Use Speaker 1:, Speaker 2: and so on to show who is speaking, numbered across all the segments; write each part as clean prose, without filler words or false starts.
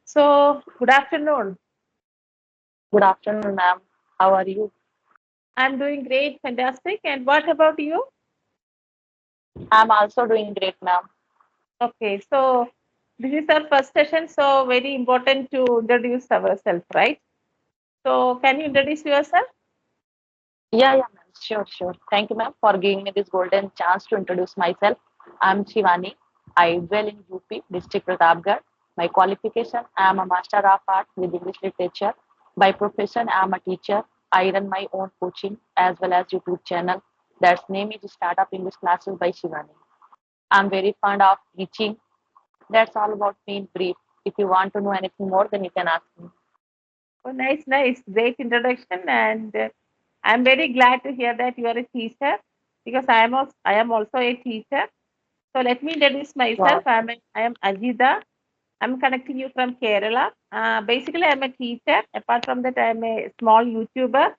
Speaker 1: So, good afternoon.
Speaker 2: Good afternoon, ma'am. How are you?
Speaker 1: I'm doing great, fantastic. And what about you?
Speaker 2: I'm also doing great, ma'am.
Speaker 1: Okay, so this is our first session, so very important to introduce ourselves, right? So, can you introduce yourself?
Speaker 2: Yeah, ma'am. Sure. Thank you, ma'am, for giving me this golden chance to introduce myself. I'm Shivani. I dwell in UP, District Pratapgarh. My qualification, I am a Master of Art with English Literature. By profession, I am a teacher. I run my own coaching as well as YouTube channel. That's name is Startup English Classes by Shivani. I'm very fond of teaching. That's all about me in brief. If you want to know anything more, then you can ask me.
Speaker 1: Oh, nice, great introduction. And I'm very glad to hear that you are a teacher because I am also a teacher. So, let me introduce myself.
Speaker 2: Wow.
Speaker 1: I am Ajida. I'm connecting you from Kerala. Basically, I'm a teacher. Apart from that, I'm a small YouTuber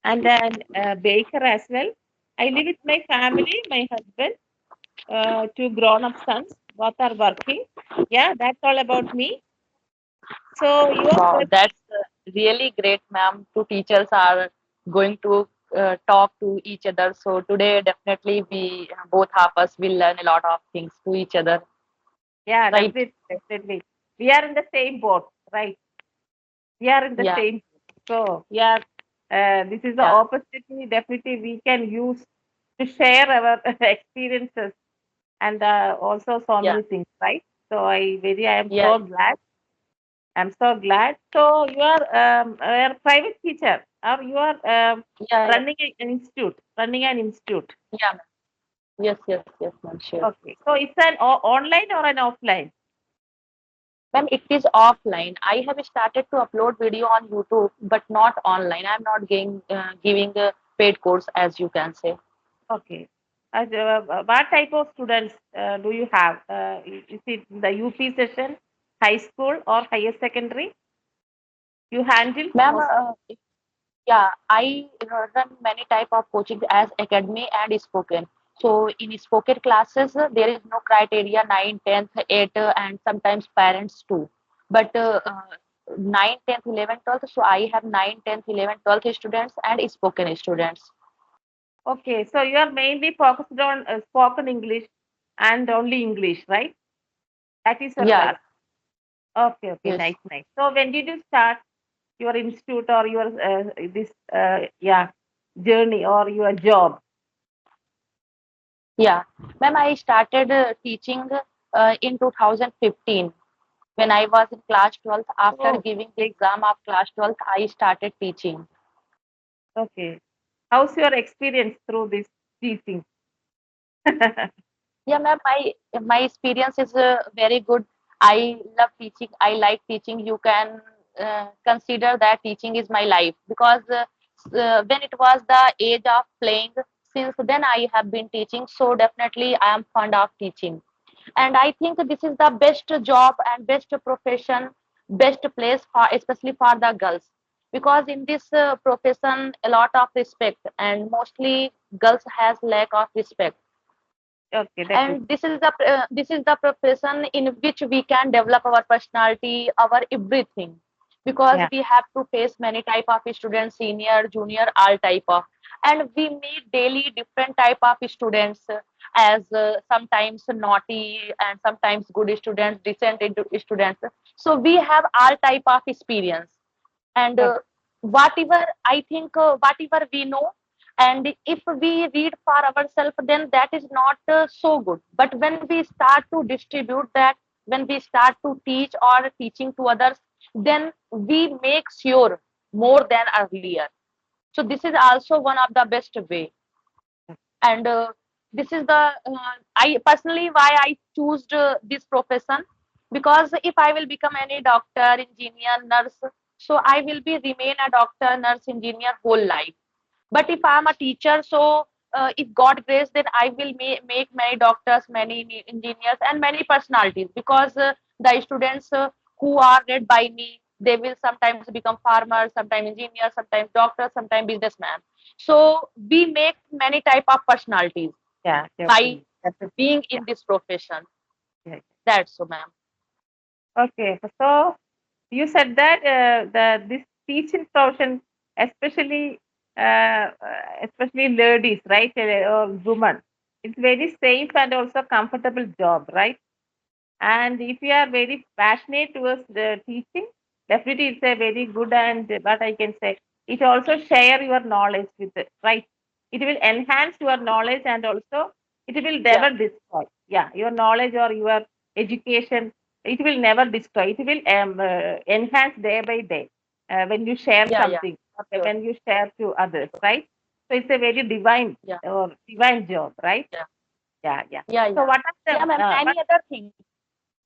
Speaker 1: and then a baker as well. I live with my family, my husband, two grown-up sons. Both are working. Yeah, that's all about me. So your
Speaker 2: Wow,
Speaker 1: question,
Speaker 2: that's really great, ma'am. Two teachers are going to talk to each other. So today, definitely, we both of us will learn a lot of things to each other,
Speaker 1: yeah,
Speaker 2: right?
Speaker 1: definitely. We are in the same boat, right? We are in the
Speaker 2: Yeah,
Speaker 1: same boat. So yeah, this is the
Speaker 2: yeah,
Speaker 1: opportunity. Definitely, we can use to share our experiences and also so
Speaker 2: yeah,
Speaker 1: many things, right? So I am
Speaker 2: yeah,
Speaker 1: so glad. I'm so glad. So you are a private teacher, or you are
Speaker 2: yeah.
Speaker 1: running an institute.
Speaker 2: Yeah, ma'am. Yes, ma'am. Sure.
Speaker 1: Okay. So it's an online or an offline?
Speaker 2: Ma'am, it is offline. I have started to upload video on YouTube, but not online. I'm not giving a paid course, as you can say.
Speaker 1: Okay. What type of students do you have? Is it the UP session, high school, or higher secondary? You handle
Speaker 2: Ma'am,
Speaker 1: most.
Speaker 2: yeah, I run many type of coaching as academy and spoken. So in spoken classes, there is no criteria 9, 10th, 8, and sometimes parents too. But 9, 10th, 11th, 12th, so I have 9, 10th, 11th, 12th students and spoken students.
Speaker 1: Okay. So you are mainly focused on spoken English and only English, right? That is your
Speaker 2: Yeah,
Speaker 1: class. Okay,
Speaker 2: yes.
Speaker 1: nice. So when did you start your institute or your this journey or your job?
Speaker 2: Yeah. Ma'am, I started teaching in 2015. When I was in class 12th, after
Speaker 1: Oh,
Speaker 2: giving the
Speaker 1: great.
Speaker 2: exam of class 12th, I started teaching.
Speaker 1: Okay. How's your experience through this teaching?
Speaker 2: Yeah, ma'am, my experience is very good. I love teaching. I like teaching. You can consider that teaching is my life because when it was the age of playing, since then I have been teaching. So definitely I am fond of teaching, and I think this is the best job and best profession, best place for especially for the girls because in this profession a lot of respect and mostly girls has lack of respect,
Speaker 1: Okay,
Speaker 2: and
Speaker 1: definitely.
Speaker 2: this is the profession in which we can develop our personality, our everything, because
Speaker 1: Yeah.
Speaker 2: we have to face many type of students, senior, junior, all type of, and we meet daily different type of students, as sometimes naughty and sometimes good students, decent students. So we have all type of experience, and
Speaker 1: Okay.
Speaker 2: whatever I think, whatever we know, and if we read for ourselves, then that is not so good. But when we start to distribute that, when we start to teach or teaching to others, then we make sure more than earlier. So this is also one of the best way, and this is the I personally why I choose this profession, because if I will become any doctor, engineer, nurse, so I will be remain a doctor, nurse, engineer whole life. But if I'm a teacher, so if God grace, then I will make many doctors, many engineers, and many personalities, because the students who are read by me, they will sometimes become farmers, sometimes engineers, sometimes doctors, sometimes businessmen. So we make many type of personalities
Speaker 1: Yeah,
Speaker 2: by
Speaker 1: definitely. Definitely.
Speaker 2: being
Speaker 1: Yeah.
Speaker 2: in this profession.
Speaker 1: Yeah.
Speaker 2: That's so, ma'am.
Speaker 1: Okay. So you said that this teaching profession, especially especially ladies, right, or women, it's very safe and also comfortable job, right? And if you are very passionate towards the teaching, definitely it's a very good and what I can say, it also share your knowledge with it, right? It will enhance your knowledge and also it will
Speaker 2: Yeah,
Speaker 1: never destroy. Yeah, your knowledge or your education, it will never destroy. It will enhance day by day when you share
Speaker 2: yeah, yeah.
Speaker 1: something, or
Speaker 2: Sure,
Speaker 1: when you share to others,
Speaker 2: sure.
Speaker 1: right? So it's a very divine
Speaker 2: Yeah,
Speaker 1: or divine job, right?
Speaker 2: yeah,
Speaker 1: Yeah, yeah.
Speaker 2: yeah,
Speaker 1: So
Speaker 2: yeah.
Speaker 1: what are
Speaker 2: Yeah, ma'am.
Speaker 1: the
Speaker 2: Any
Speaker 1: what?
Speaker 2: other thing?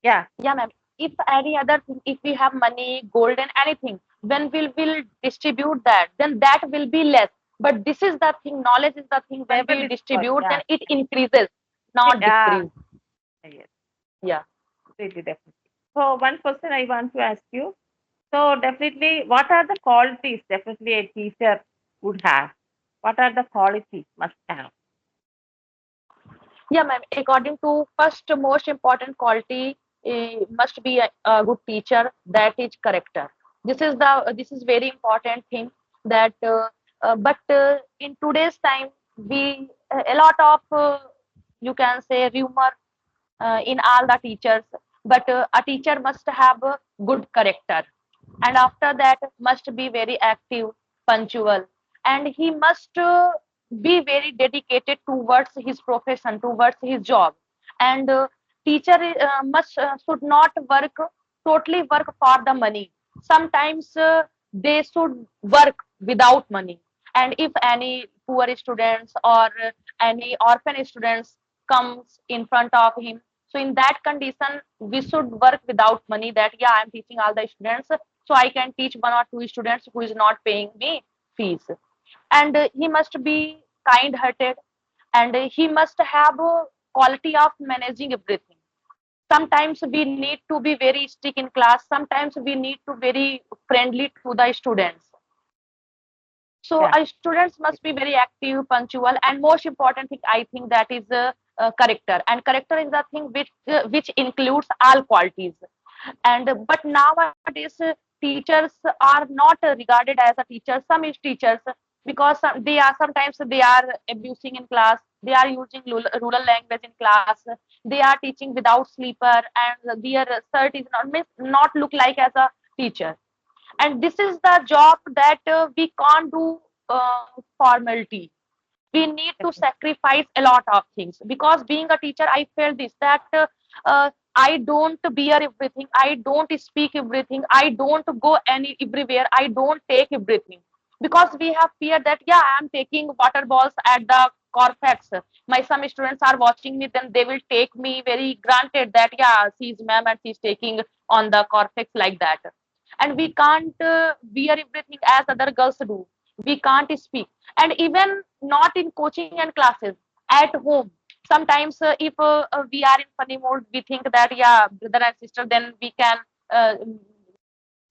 Speaker 1: Yeah.
Speaker 2: Yeah, ma'am. If any other thing, if we have money, gold, and anything, when will distribute that, then that will be less. But this is the thing. Knowledge is the thing. When
Speaker 1: Never
Speaker 2: we
Speaker 1: destroy.
Speaker 2: distribute,
Speaker 1: Yeah.
Speaker 2: then it increases, not
Speaker 1: Yeah.
Speaker 2: decrease.
Speaker 1: Yes.
Speaker 2: Yeah.
Speaker 1: Really, definitely. So one question I want to ask you. So definitely, what are the qualities definitely a teacher would have? What are the qualities must have?
Speaker 2: Yeah, ma'am. According to first most important quality must be a good teacher. That is character. This is very important thing that. But in today's time, we a lot of you can say rumor in all the teachers. But a teacher must have a good character, and after that must be very active, punctual, and he must be very dedicated towards his profession, towards his job. And teacher must should not work totally work for the money. Sometimes they should work without money. And if any poor students or any orphan students comes in front of him, so in that condition we should work without money, that yeah, I'm teaching all the students, so I can teach one or two students who is not paying me fees. And he must be kind hearted, and he must have a quality of managing everything. Sometimes we need to be very strict in class, sometimes we need to very friendly to the students. So
Speaker 1: Yeah.
Speaker 2: students must be very active, punctual, and most important thing I think that is character. And character is the thing which includes all qualities. And but nowadays teachers are not regarded as a teacher. Some is teachers because they are sometimes they are abusing in class. They are using rural language in class. They are teaching without sleeper, and their shirt is not look like as a teacher. And this is the job that we can't do formality. We need to
Speaker 1: Definitely.
Speaker 2: sacrifice a lot of things, because being a teacher I felt this, that I don't bear everything, I don't speak everything, I don't go any everywhere, I don't take everything, because we have fear that yeah, I am taking water balls at the corfex, my some students are watching me, then they will take me very granted that yeah, she's ma'am and she's taking on the corfex like that. And we can't wear everything as other girls do. We can't speak. And even not in coaching and classes, at home, sometimes if we are in funny mood, we think that yeah, brother and sister, then we can uh,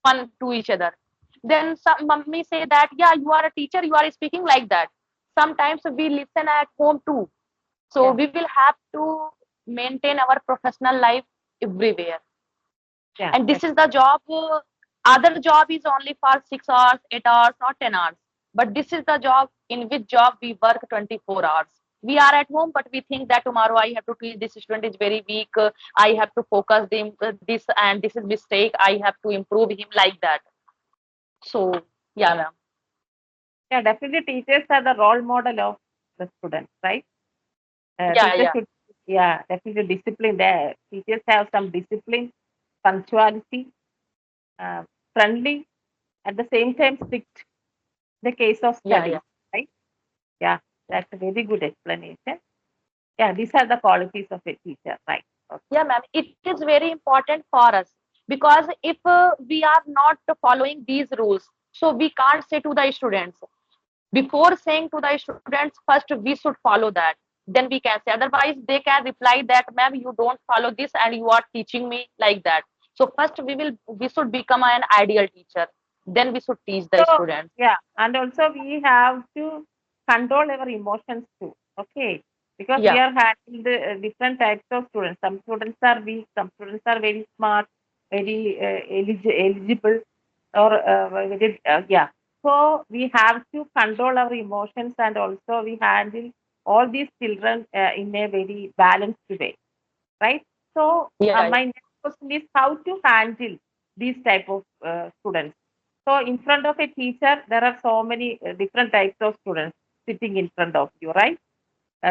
Speaker 2: fun to each other. Then some mummy say that yeah, you are a teacher, you are speaking like that. Sometimes we listen at home too. So
Speaker 1: Yeah.
Speaker 2: we will have to maintain our professional life everywhere.
Speaker 1: Yeah.
Speaker 2: And this is the job. Other job is only for 6 hours, 8 hours, not 10 hours. But this is the job in which job we work 24 hours. We are at home, but we think that tomorrow I have to teach this student is very weak. I have to focus them, this, and this is mistake. I have to improve him like that. So yeah, ma'am.
Speaker 1: Yeah. Definitely, teachers are the role model of the students, right?
Speaker 2: Yeah,
Speaker 1: Teachers
Speaker 2: yeah,
Speaker 1: should, yeah, definitely discipline. There, teachers have some discipline, punctuality, uh, friendly, at the same time strict. The case of
Speaker 2: yeah,
Speaker 1: studies,
Speaker 2: yeah,
Speaker 1: right? Yeah,
Speaker 2: yeah.
Speaker 1: that's a very good explanation. Yeah, these are the qualities of a teacher, right? Okay.
Speaker 2: Yeah, ma'am. It is very important for us, because if we are not following these rules, so we can't say to the students. Before saying to the students, first we should follow that. Then we can say. Otherwise, they can reply that, ma'am, you don't follow this and you are teaching me like that. So first we should become an ideal teacher. Then we should teach the
Speaker 1: So,
Speaker 2: students.
Speaker 1: yeah, and also we have to control our emotions too. Okay, because we
Speaker 2: Yeah,
Speaker 1: are handling the different types of students. Some students are weak, some students are very smart, very eligible or very, yeah. So we have to control our emotions and also we handle all these children in a very balanced way, right? So
Speaker 2: Yeah, yeah.
Speaker 1: my next question is how to handle these type of students. So in front of a teacher, there are so many different types of students sitting in front of you, right?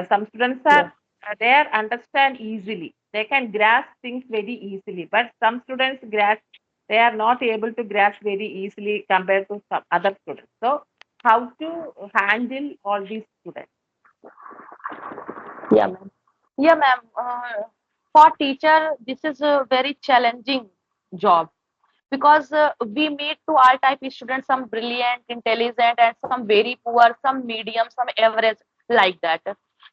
Speaker 1: Some students
Speaker 2: Yeah.
Speaker 1: are there understand easily. They can grasp things very easily, but some students grasp they are not able to grasp very easily compared to some other students. So how to handle all these students?
Speaker 2: Yeah, ma'am. Yeah, ma'am. For teacher, this is a very challenging job because we meet to all type of students, some brilliant, intelligent, and some very poor, some medium, some average, like that.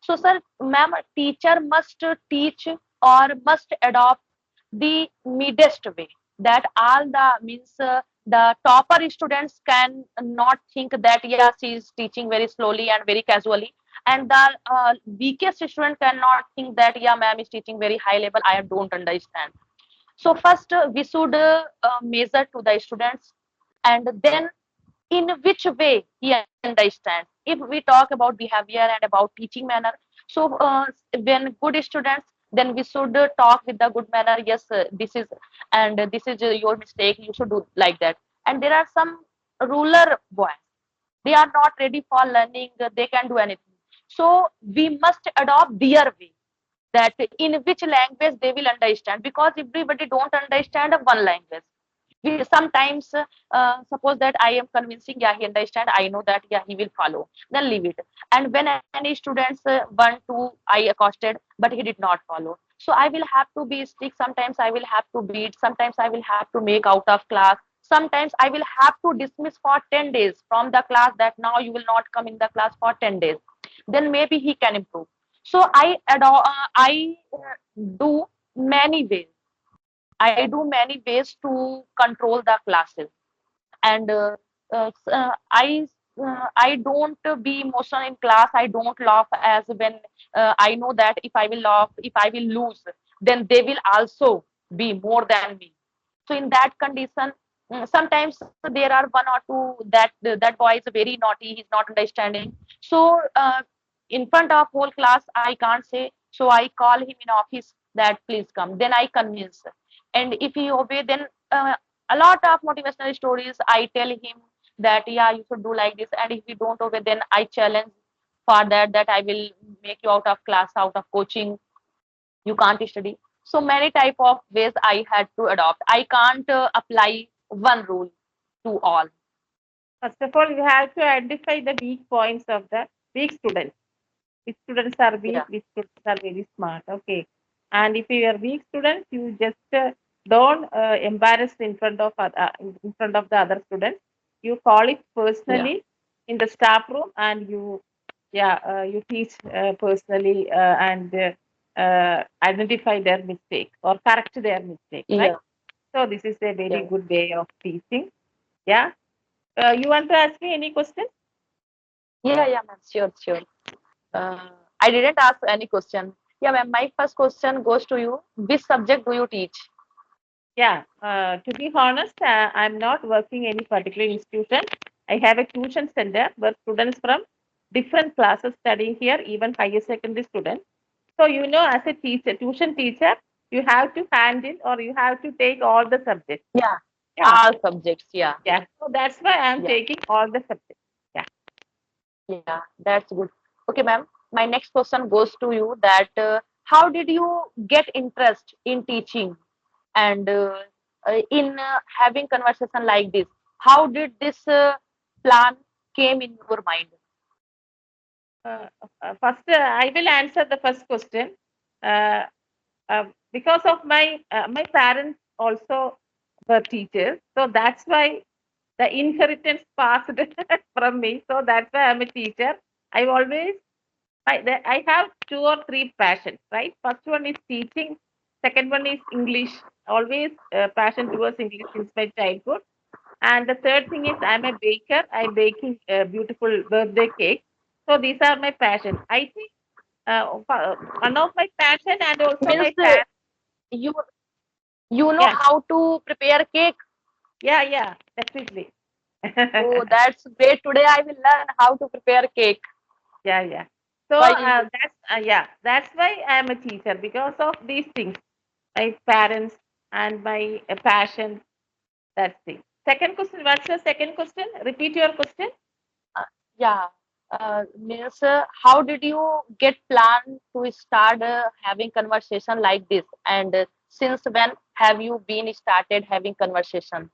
Speaker 2: So, sir, ma'am, teacher must teach or must adopt the midest way that all the means the topper students can not think that yeah she is teaching very slowly and very casually, and the weakest student cannot think that yeah ma'am is teaching very high level, I don't understand. So first, we should measure to the students, and then in which way he understands. If we talk about behavior and about teaching manner, so when good students, then we should talk with the good manner. Yes, this is and this is your mistake. You should do like that. And there are some ruler boys. They are not ready for learning. They can do anything. So we must adopt their way that in which language they will understand, because everybody don't understand one language. We sometimes suppose that I am convincing yeah he understand, I know that yeah he will follow, then leave it. And when any students one two I accosted but he did not follow, so I will have to be strict, sometimes I will have to beat, sometimes I will have to make out of class, sometimes I will have to dismiss for 10 days from the class that now you will not come in the class for 10 days, then maybe he can improve. So I do many ways. I do many ways to control the classes, and I don't be emotional in class. I don't laugh as when I know that if I will laugh, if I will lose, then they will also be more than me. So in that condition, sometimes there are one or two that boy is very naughty. He's not understanding. So in front of whole class, I can't say. So I call him in office that please come. Then I convince, and if he obey, then a lot of motivational stories I tell him that yeah you should do like this, and if you don't obey, then I challenge for that I will make you out of class, out of coaching, you can't study. So many type of ways I had to adopt. I can't apply one rule to all.
Speaker 1: First of all, you have to identify the weak points of the weak students. Which students are weak,
Speaker 2: Yeah,
Speaker 1: which students are very smart. Okay. And if you are weak students, you just don't embarrass in front of the other students. You call it
Speaker 2: yeah,
Speaker 1: personally in the staff room, and you yeah you teach personally and identify their mistake or correct their mistake, right?
Speaker 2: yeah,
Speaker 1: So this is a very
Speaker 2: yeah,
Speaker 1: good way of teaching. Yeah. You want to ask me any question?
Speaker 2: yeah, yeah, ma'am. Sure, sure. Uh, I didn't ask any question. Yeah, ma'am. My first question goes to you. Which subject do you teach?
Speaker 1: Yeah, to be honest, I'm not working any particular institution. I have a tuition center where students from different classes studying here, even higher secondary students. So, as a teacher, tuition teacher, you have to handle or you have to take all the subjects.
Speaker 2: Yeah,
Speaker 1: Yeah,
Speaker 2: all subjects. Yeah,
Speaker 1: yeah. So that's why I'm
Speaker 2: yeah,
Speaker 1: taking all the subjects. Yeah.
Speaker 2: yeah. That's good. Okay, ma'am. My next question goes to you. That how did you get interest in teaching and in having conversation like this? How did this plan came in your mind?
Speaker 1: Uh, First, I will answer the first question. Uh, because of my parents also were teachers, so that's why the inheritance passed from me. So that's why I'm a teacher. I always I have two or three passions, right? First one is teaching. Second one is English. Always passion towards English since my childhood. And the third thing is I'm a baker. I'm baking beautiful birthday cake. So these are my passion. I think one of my passion and also
Speaker 2: Means
Speaker 1: my passion.
Speaker 2: you. You know
Speaker 1: Yeah,
Speaker 2: how to prepare cake?
Speaker 1: yeah, yeah, definitely.
Speaker 2: Oh, that's great. Today I will learn how to prepare cake
Speaker 1: Yeah, yeah. So
Speaker 2: by you.
Speaker 1: that's why I am a teacher because of these things. My parents and my passion. That's the second question. What's your second question? Repeat your question.
Speaker 2: Yeah. Means, how did you get plan to start having conversation like this? And since when have you been started having conversation?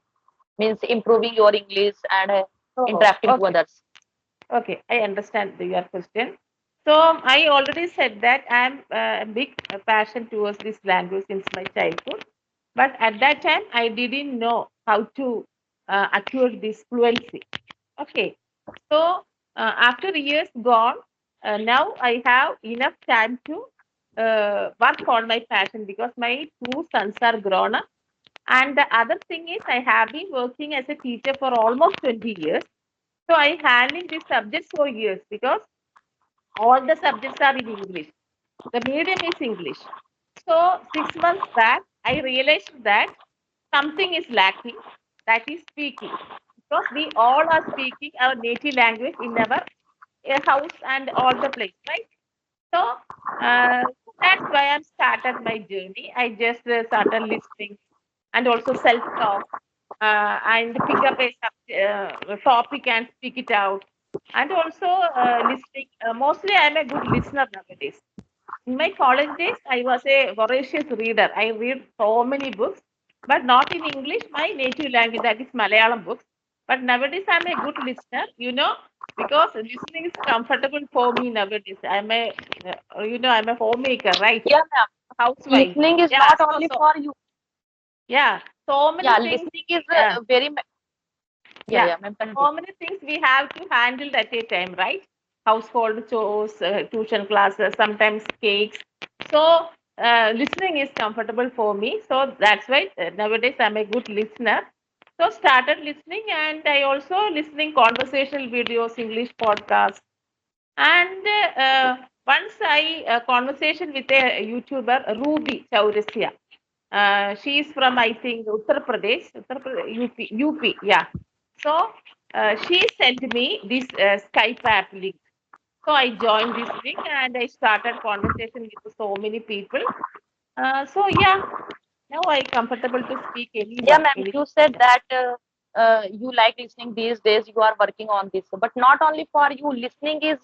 Speaker 2: Means improving your English and
Speaker 1: Oh,
Speaker 2: interacting to
Speaker 1: okay.
Speaker 2: others.
Speaker 1: Okay, I understand your question. So I already said that I'm a big passion towards this language since my childhood. But at that time, I didn't know how to acquire this fluency. Okay, so after years gone, now I have enough time to work on my passion because my two sons are grown up. And the other thing is, I have been working as a teacher for almost 20 years. So I handling these subjects for years because all the subjects are in English. The medium is English. So 6 months back, I realized that something is lacking, that is speaking. Because we all are speaking our native language in our house and all the place, right? So that's why I started my journey. I just started listening and also self-talk and pick up a topic and speak it out. And also listening. Mostly, I'm a good listener nowadays. In my college days, I was a voracious reader. I read so many books, but not in English, my native language, that is Malayalam books. But nowadays, I'm a good listener, because listening is comfortable for me nowadays. I'm a homemaker, right?
Speaker 2: Yeah, ma'am.
Speaker 1: Housewife.
Speaker 2: Listening is
Speaker 1: Yeah,
Speaker 2: not only for you.
Speaker 1: yeah, so many
Speaker 2: Yeah,
Speaker 1: things.
Speaker 2: listening is
Speaker 1: Uh,
Speaker 2: yeah,
Speaker 1: yeah,
Speaker 2: yeah, ma'am. Continue.
Speaker 1: so many things we have to handle at a time, right? Household chores, tuition classes, sometimes cakes. So listening is comfortable for me. So that's why nowadays I'm a good listener. So started listening, and I also listening conversational videos, English podcasts, and once I conversation with a YouTuber, Ruby Chaurasia. She is from, I think, Uttar Pradesh, UP, yeah. So she sent me this Skype app link. So I joined this link and I started conversation with so many people. So yeah, now I comfortable to speak
Speaker 2: Yeah,
Speaker 1: anyone.
Speaker 2: ma'am. You said that you like listening these days. You are working on this, but not only for you. Listening is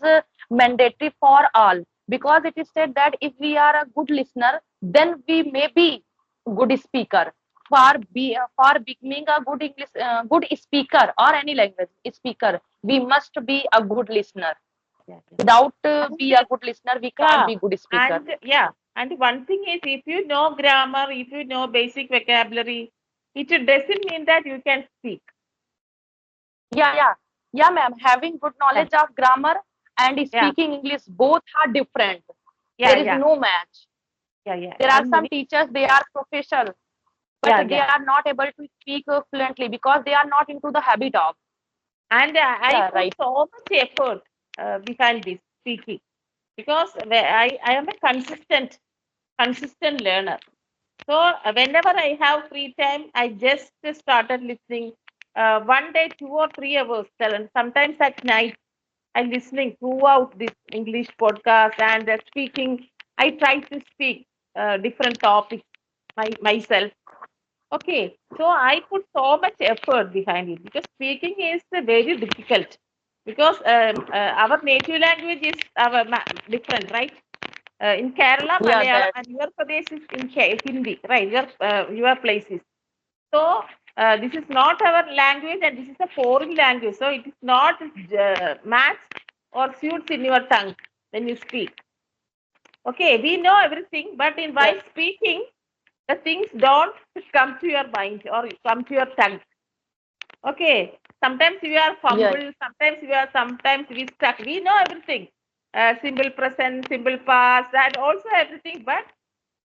Speaker 2: mandatory for all because it is said that if we are a good listener, then we may be good speaker. For becoming a good speaker or any language speaker, we must be a good listener.
Speaker 1: Yeah, yeah.
Speaker 2: Without
Speaker 1: And
Speaker 2: be a good listener, we can't
Speaker 1: yeah,
Speaker 2: be good speaker.
Speaker 1: and one thing is, if you know grammar, if you know basic vocabulary, it doesn't mean that you can speak.
Speaker 2: Yeah, yeah, yeah, ma'am. Having good
Speaker 1: Yeah,
Speaker 2: knowledge of grammar and
Speaker 1: yeah,
Speaker 2: speaking English both are different.
Speaker 1: yeah,
Speaker 2: There is
Speaker 1: yeah,
Speaker 2: no match.
Speaker 1: yeah, yeah.
Speaker 2: There are
Speaker 1: And
Speaker 2: some
Speaker 1: many,
Speaker 2: teachers, they are professional, but
Speaker 1: yeah,
Speaker 2: they
Speaker 1: yeah.
Speaker 2: are not able to speak fluently because they are not into the habit of.
Speaker 1: And I
Speaker 2: Yeah,
Speaker 1: put
Speaker 2: right.
Speaker 1: so much effort behind this speaking because I am a consistent learner. So whenever I have free time, I just started listening. One day, 2 or 3 hours, and sometimes at night, I'm listening throughout this English podcast and speaking. I try to speak different topics myself. Okay, so I put so much effort behind it because speaking is very difficult because our native language is different, right? In Kerala,
Speaker 2: Yeah,
Speaker 1: Malayalam,
Speaker 2: that.
Speaker 1: and your place is in Hindi, right? Your place is. So this is not our language, and this is a foreign language. So it is not match or suits in your tongue when you speak. Okay, we know everything, but in
Speaker 2: Yes.
Speaker 1: while speaking, the things don't come to your mind or come to your tongue. Okay, sometimes we are
Speaker 2: Yes.
Speaker 1: fumble, sometimes we stuck. We know everything, simple present, simple past, and also everything. But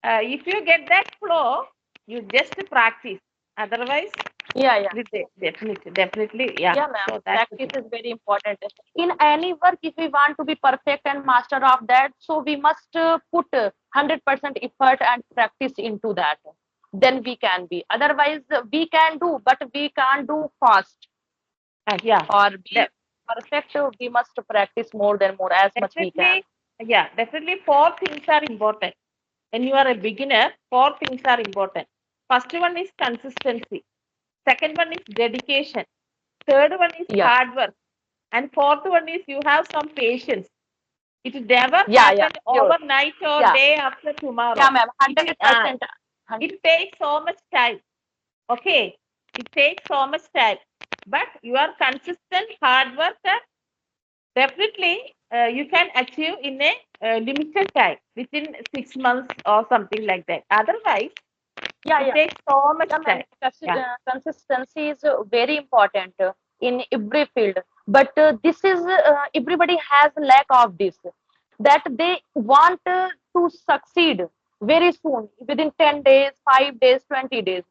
Speaker 1: if you get that flow, you just practice. Otherwise,
Speaker 2: Yeah, yeah.
Speaker 1: definitely, yeah.
Speaker 2: Yeah, ma'am.
Speaker 1: So that's the
Speaker 2: Practice
Speaker 1: thing.
Speaker 2: is very important. In any work, if we want to be perfect and master of that, so we must put 100% effort and practice into that. then we can be. Otherwise, we can do, but we can't do fast
Speaker 1: Yeah,
Speaker 2: or be
Speaker 1: de-
Speaker 2: perfect. We must practice more than more as much we can.
Speaker 1: definitely. Yeah, definitely. Four things are important. When you are a beginner, four things are important. First one is consistency. Second one is dedication. Third one is
Speaker 2: Yeah,
Speaker 1: hard work. And fourth one is you have some patience. It never
Speaker 2: yeah,
Speaker 1: happen
Speaker 2: sure.
Speaker 1: overnight or
Speaker 2: Yeah,
Speaker 1: day after
Speaker 2: yeah,
Speaker 1: tomorrow.
Speaker 2: ma'am,
Speaker 1: It, uh,
Speaker 2: 100%.
Speaker 1: it takes so much time. Okay, it takes so much time. But you are consistent, hard work, definitely you can achieve in a limited time within 6 months or something like that. Otherwise,
Speaker 2: Yeah,
Speaker 1: it
Speaker 2: yeah.
Speaker 1: takes so much
Speaker 2: Yeah, ma'am.
Speaker 1: time. Yeah.
Speaker 2: Consistency is very important in every field. But this is everybody has lack of this. That they want to succeed very soon, within 10 days, 5 days, 20 days.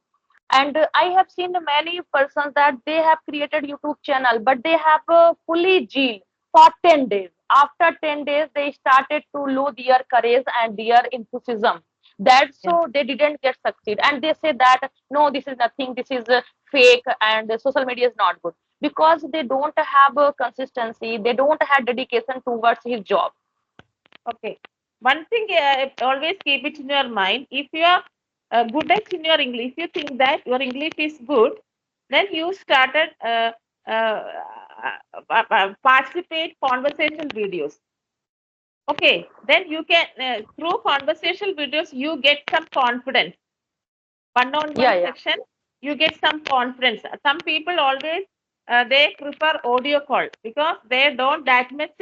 Speaker 2: And I have seen many persons that they have created YouTube channel, but they have fully zeal for 10 days. After 10 days, they started to lose their courage and their enthusiasm. That's
Speaker 1: Yeah.
Speaker 2: so they didn't get succeed. And they say that, no, this is nothing, this is fake, and social media is not good. Because they don't have consistency, they don't have dedication towards his job.
Speaker 1: Okay. One thing, always keep it in your mind. If you are good at in your English, you think that your English is good, then you started uh, participate conversational videos. Okay. Then you can through conversational videos you get some confidence.
Speaker 2: Yeah,
Speaker 1: One-on-one
Speaker 2: yeah.
Speaker 1: section, you get some confidence. Some people always they prefer audio call because they don't that much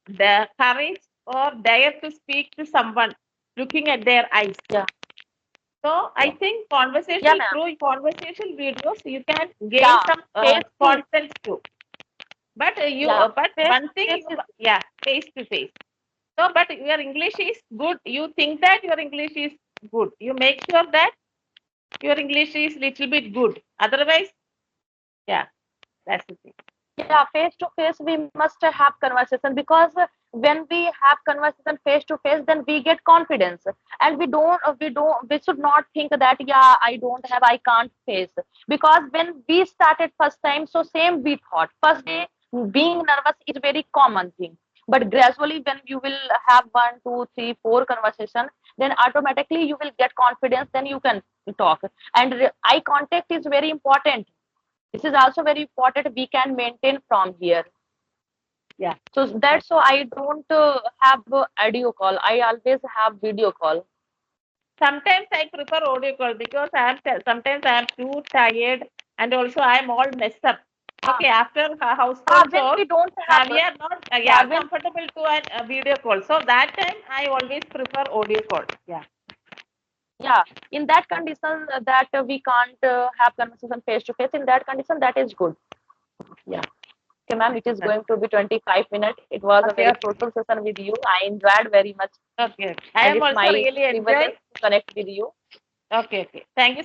Speaker 1: the courage or dare to speak to someone looking at their eyes.
Speaker 2: Yeah,
Speaker 1: So I
Speaker 2: yeah.
Speaker 1: think
Speaker 2: Yeah,
Speaker 1: conversational
Speaker 2: ma'am.
Speaker 1: through conversational videos you can gain
Speaker 2: Yeah,
Speaker 1: some
Speaker 2: face to,
Speaker 1: confidence too. But
Speaker 2: yeah,
Speaker 1: but
Speaker 2: face
Speaker 1: one
Speaker 2: to
Speaker 1: thing
Speaker 2: face
Speaker 1: you
Speaker 2: is,
Speaker 1: yeah, face to face. So but your English is good. You think that your English is good. You make sure that your English is little bit good. Otherwise, yeah, that's the thing.
Speaker 2: yeah, face to face we must have conversation, because when we have conversation face to face, then we get confidence. And we should not think that, yeah, I don't have, I can't face. Because when we started first time, so same we thought first day, being nervous is very common thing. But gradually when you will have one, two, three, four conversation, then automatically you will get confidence, then you can talk. And eye contact is very important. This is also very important, we can maintain from here.
Speaker 1: Yeah.
Speaker 2: So
Speaker 1: Right.
Speaker 2: that's so I don't have audio call, I always have video call.
Speaker 1: Sometimes I prefer audio call because sometimes I am too tired and also I am all messed up.
Speaker 2: Ah,
Speaker 1: Okay, after household
Speaker 2: when
Speaker 1: chores,
Speaker 2: we don't have,
Speaker 1: we are not
Speaker 2: yeah,
Speaker 1: yeah
Speaker 2: when,
Speaker 1: comfortable to a video call. So that time I always prefer audio call. Yeah.
Speaker 2: yeah, in that condition that we can't have conversation face to face, in that condition that is good. Yeah. Okay, ma'am, it is going to be 25 minutes. It was a very
Speaker 1: Okay. Okay.
Speaker 2: fruitful session with you. I enjoyed very much,
Speaker 1: Okay. I
Speaker 2: and
Speaker 1: am
Speaker 2: it's
Speaker 1: also
Speaker 2: my
Speaker 1: really
Speaker 2: privilege
Speaker 1: enjoyed.
Speaker 2: to connect with you.
Speaker 1: Okay. Okay. Thank you